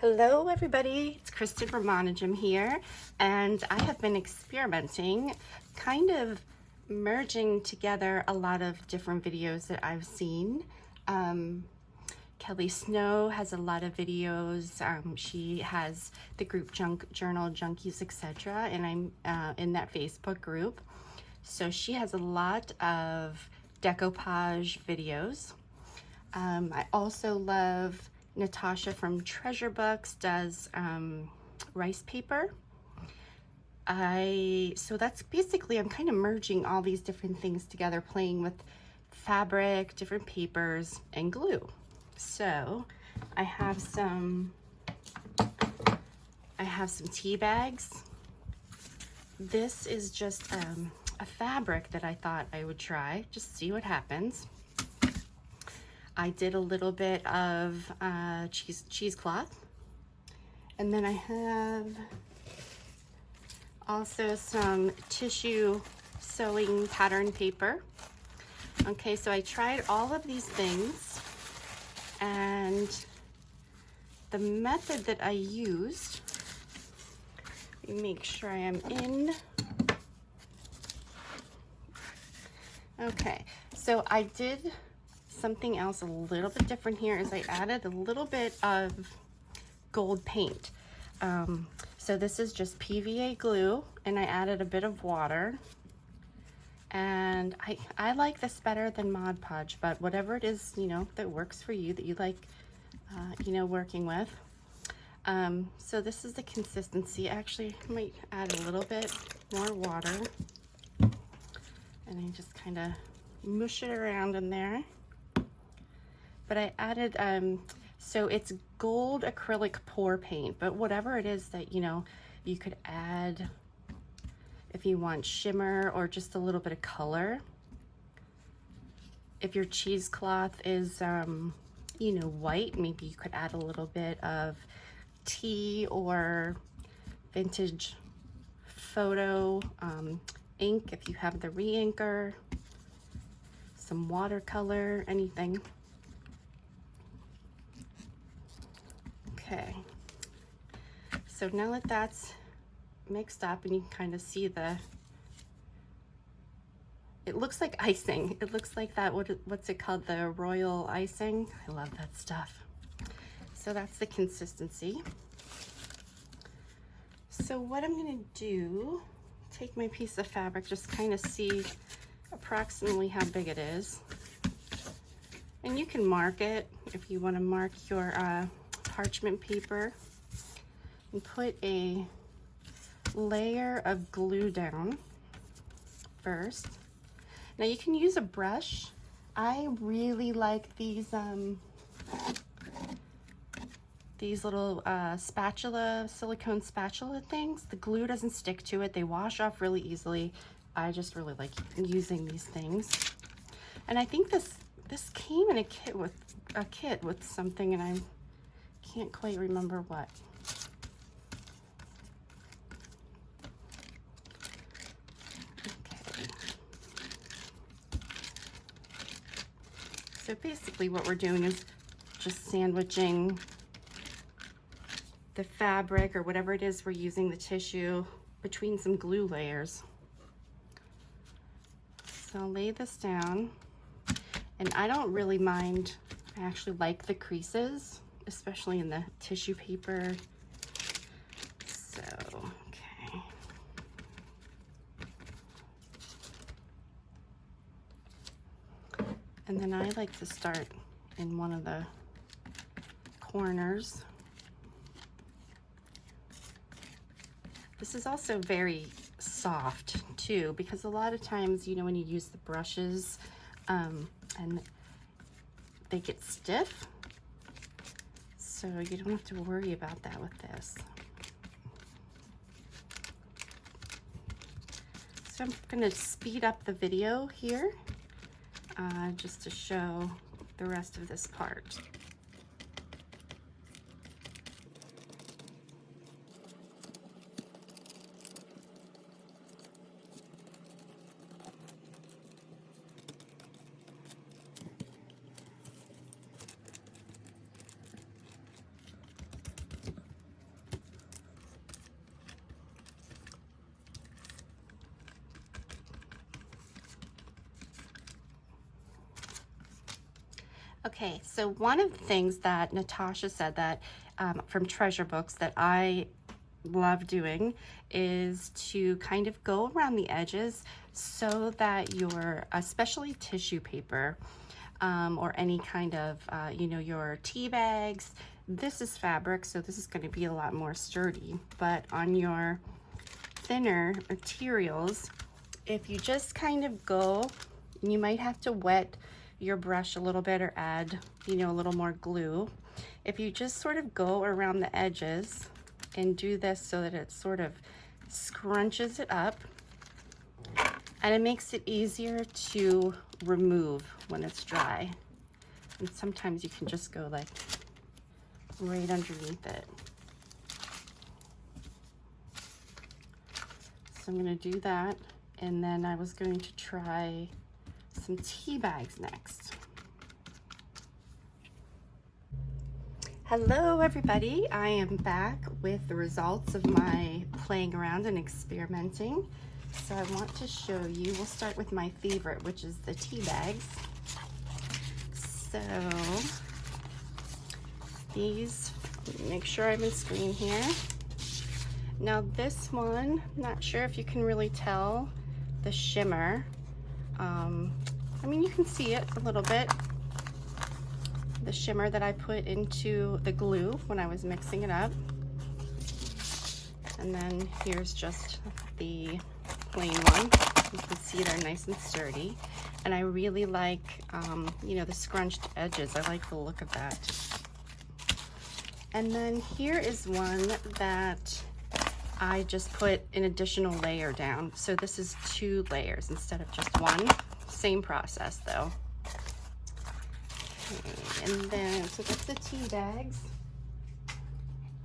Hello everybody, it's Kristen from Monogym here, and I have been experimenting, kind of merging together a lot of different videos that I've seen. Kelly Snow has a lot of videos. She has the group Journal Junkies, etc., and I'm in that Facebook group. So she has a lot of decoupage videos. I also love Natasha from Treasure Books does rice paper. So that's basically, I'm kind of merging all these different things together, playing with fabric, different papers, and glue. So I have some tea bags. This is just a fabric that I thought I would try, just see what happens. I did a little bit of cheesecloth, and then I have also some tissue sewing pattern paper. Okay, so I tried all of these things, and the method that I used, let me make sure I am in. Okay, so I did something else a little bit different here is I added a little bit of gold paint. So this is just PVA glue, and I added a bit of water, and I like this better than Mod Podge, but whatever it is, you know, that works for you, that you like, you know, working with. So this is the consistency. Actually, I might add a little bit more water, and I just kind of mush it around in there. But I added, so it's gold acrylic pour paint, but whatever it is that, you know, you could add if you want shimmer or just a little bit of color. If your cheesecloth is, you know, white, maybe you could add a little bit of tea or vintage photo ink if you have the re-inker, some watercolor, anything. Okay, so now that that's mixed up, and you can kind of see it looks like icing. It looks like that, what's it called? The royal icing. I love that stuff. So that's the consistency. So what I'm gonna do, take my piece of fabric, just kind of see approximately how big it is. And you can mark it if you want to mark your parchment paper, and put a layer of glue down first. Now you can use a brush. I really like these little silicone spatula things. The glue doesn't stick to it. They wash off really easily. I just really like using these things. And I think this came in a kit with something, and I can't quite remember what. Okay. So basically what we're doing is just sandwiching the fabric or whatever it is we're using, the tissue, between some glue layers. So I'll lay this down, and I don't really mind. I actually like the creases, especially in the tissue paper. So, okay. And then I like to start in one of the corners. This is also very soft too, because a lot of times, you know, when you use the brushes, and they get stiff. So you don't have to worry about that with this. So I'm gonna speed up the video here, just to show the rest of this part. Okay, so one of the things that Natasha said that from Treasure Books that I love doing is to kind of go around the edges so that your, especially tissue paper or any kind of, you know, your tea bags, this is fabric, so this is going to be a lot more sturdy, but on your thinner materials, if you just kind of go, you might have to wet your brush a little bit or add, you know, a little more glue. If you just sort of go around the edges and do this so that it sort of scrunches it up, and it makes it easier to remove when it's dry. And sometimes you can just go like right underneath it. So I'm gonna do that, and then I was going to try some tea bags next. Hello everybody, I am back with the results of my playing around and experimenting. So I want to show you, we'll start with my favorite, which is the tea bags. So these, make sure I'm in screen here. Now this one, not sure if you can really tell the shimmer. I mean, you can see it a little bit. The shimmer that I put into the glue when I was mixing it up. And then here's just the plain one. You can see they're nice and sturdy. And I really like, you know, the scrunched edges. I like the look of that. And then here is one that I just put an additional layer down. So this is 2 layers instead of just one. Same process though. Okay, and then, so that's the tea bags.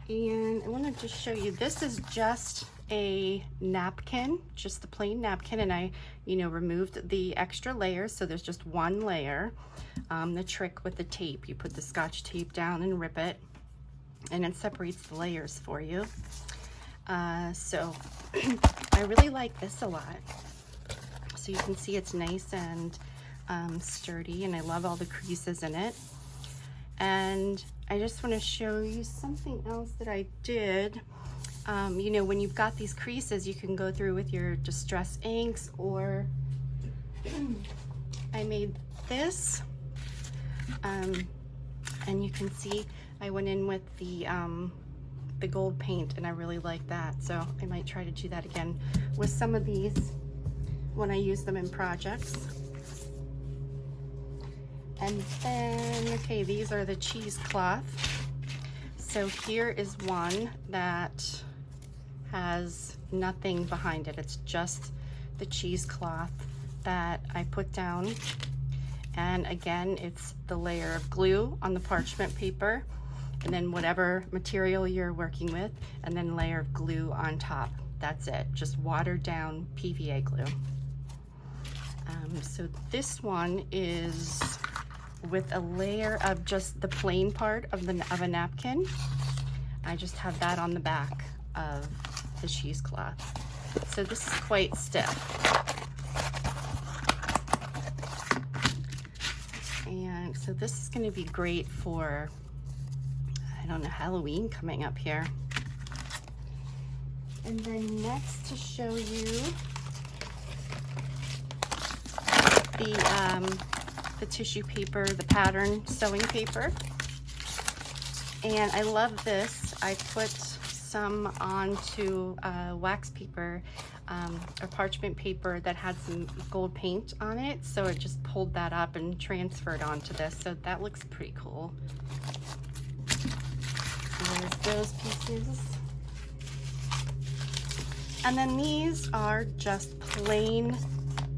And I want to just show you, this is just a napkin, just the plain napkin, and I, you know, removed the extra layers, so there's just 1 layer. The trick with the tape, you put the Scotch tape down and rip it, and it separates the layers for you. So I really like this a lot. So you can see it's nice and sturdy, and I love all the creases in it. And I just want to show you something else that I did. You know, when you've got these creases, you can go through with your distress inks, or I made this, and you can see I went in with the gold paint, and I really like that. So I might try to do that again with some of these when I use them in projects. And then, okay, these are the cheesecloth. So here is one that has nothing behind it. It's just the cheesecloth that I put down. And again, it's the layer of glue on the parchment paper, and then whatever material you're working with, and then layer of glue on top. That's it, just watered down PVA glue. So this one is with a layer of just the plain part of a napkin. I just have that on the back of the cheesecloth. So this is quite stiff. And so this is going to be great for, I don't know, Halloween coming up here. And then next, to show you the tissue paper, the pattern sewing paper. And I love this. I put some onto wax paper or parchment paper that had some gold paint on it, so it just pulled that up and transferred onto this, so that looks pretty cool. There's those pieces. And then these are just plain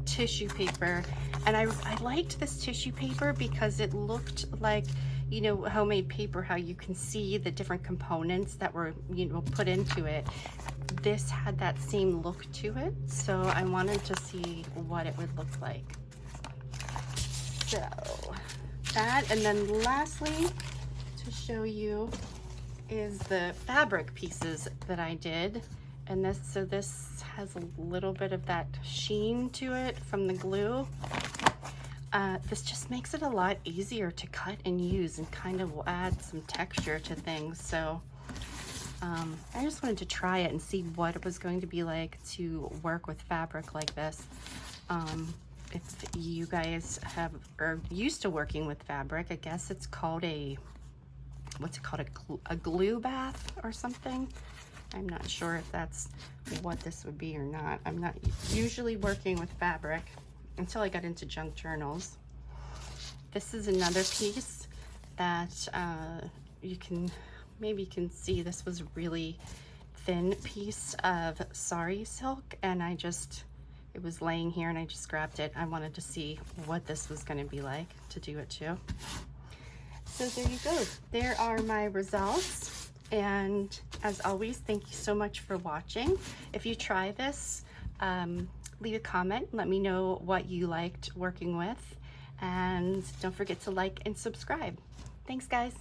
tissue paper, and I liked this tissue paper because it looked like, you know, homemade paper, how you can see the different components that were, you know, put into it. This had that same look to it, so I wanted to see what it would look like. So that, and then lastly, to show you, is the fabric pieces that I did. And this, so this has a little bit of that sheen to it from the glue. This just makes it a lot easier to cut and use, and kind of will add some texture to things. So I just wanted to try it and see what it was going to be like to work with fabric like this. If you guys are used to working with fabric, I guess it's called what's it called, a glue bath or something. I'm not sure if that's what this would be or not. I'm not usually working with fabric until I got into junk journals. This is another piece that maybe you can see. This was a really thin piece of sari silk, and it was laying here and I just grabbed it. I wanted to see what this was going to be like to do it too. So there you go. There are my results. And as always, thank you so much for watching. If you try this, leave a comment. Let me know what you liked working with. And don't forget to like and subscribe. Thanks, guys.